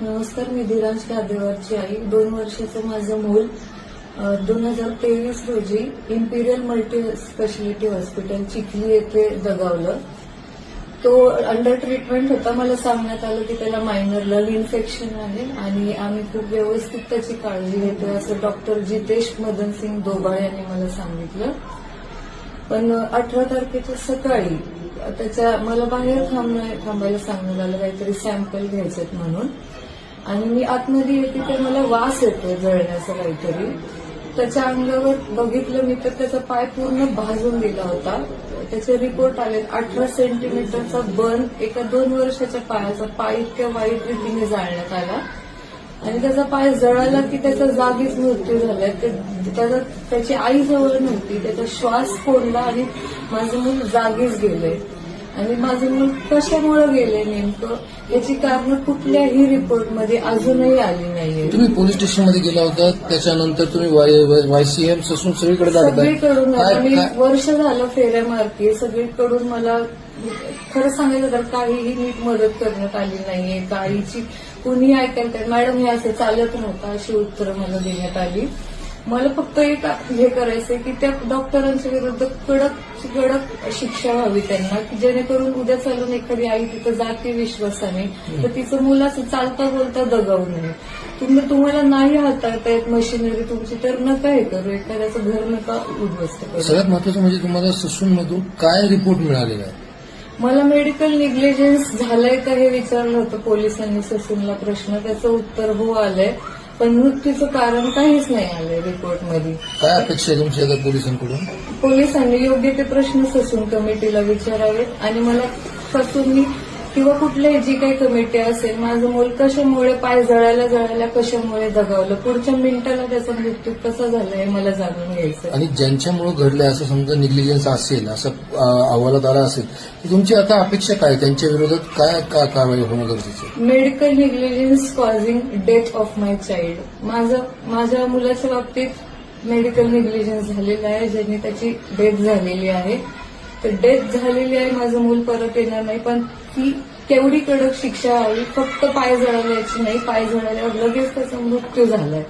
नमस्कार, मी धीरांश गादेवारची आई. 2 वर्षाचं माझं मूल 2023 रोजी Imperial multi speciality hospital Chikhli येथे दगावलं. तो अंडर ट्रीटमेंट होता. मला सांगण्यात आलं की त्याला मायनर लंग इन्फेक्शन आहे आणि आम्ही खूप व्यवस्थित त्याची काळजी घेतोय असं डॉक्टर जितेश मदन सिंग दोबाळ यांनी मला सांगितलं. पण 18 तारखेच्या सकाळी मला बाहेर थांबायला सांगण्यात आलं, काहीतरी सॅम्पल घ्यायचेत म्हणून. आणि मी आतमध्ये येते तर मला वास येतोय जळण्याचा काहीतरी. त्याच्या अंगावर बघितलं मी तर त्याचा पाय पूर्ण भाजून दिला होता. त्याचे रिपोर्ट आले. 18 सेंटीमीटरचा बर्न एका 2 वर्षाच्या पायाचा पाय इतक्या वाईट रीतीने जाळण्यात आला आणि त्याचा पाय जळाला की त्याचा जागीच मृत्यू झाला. त्याची आई जवळ नव्हती. त्याचा श्वास कोंडला आणि माझं मूल जागीच गेलंय. आणि माझं मूल कशामुळे गेले नेमकं याची कारणं कुठल्याही रिपोर्टमध्ये अजूनही आली नाहीये. तुम्ही पोलीस स्टेशनमध्ये गेला होता, त्याच्यानंतर तुम्ही YCM ससून सगळीकडे सगळीकडून मी वर्ष झालं फेऱ्या मारते. सगळीकडून मला खरं सांगायचं तर काहीही नीट मदत करण्यात आली नाहीये. काहीची कुणी ऐकायला मॅडम हे असं चालत नव्हतं अशी उत्तरं मला देण्यात आली. मला फक्त एक हे करायचंय की त्या डॉक्टरांच्या विरुद्ध कडक शिक्षा व्हावी त्यांना, की जेणेकरून उद्या चालून एखादी आई तिथं जाते विश्वासाने तर तिचं मुलाचं चालता बोलता दगावू नये. तुम्हाला नाही हाताळता येत मशिनरी तुमची तर नका हे करू. एखाद्याचं घर नका उद्ध्वस्त करू. सगळ्यात महत्वाचं म्हणजे तुम्हाला ससूनमधून काय रिपोर्ट मिळालेला आहे? मला मेडिकल निग्लिजन्स झालंय का हे विचारलं होतं पोलिसांनी ससूनला प्रश्न. त्याचं उत्तर हो आलंय, पण मृत्यूचं कारण काहीच नाही आलंय रिपोर्टमध्ये. काय अपेक्षा आहे तुमच्या आता पोलिसांकडून? पोलिसांनी योग्य ते प्रश्न ससून कमिटीला विचारावेत आणि मला ससूननी किंवा कुठल्याही जी काही कमिटी असेल माझं मूल कशामुळे पाय जळायला कशामुळे दगावलं, पुढच्या मिनिटाला त्याचा मृत्यू कसा झाला हे मला जाणून घ्यायचं. आणि ज्यांच्यामुळे घडलंय असं समजा निग्लिजन्स असेल असं अहवालात आला असेल तर तुमची आता अपेक्षा काय? त्यांच्या विरोधात काय कारवाई होणं गरजेचं आहे? Medical negligence causing death of my child. माझ्या मुलाच्या बाबतीत मेडिकल निग्लिजन्स झालेलं आहे, ज्यांनी त्याची डेथ झालेली आहे. तर डेथ झालेली आहे, माझं मूल परत येणार नाही. पण ती केवढी कडक शिक्षा हवी. फक्त पाय जळाल्याची नाही, पाय जळाल्यावर लगेच त्याचा मृत्यू झालाय.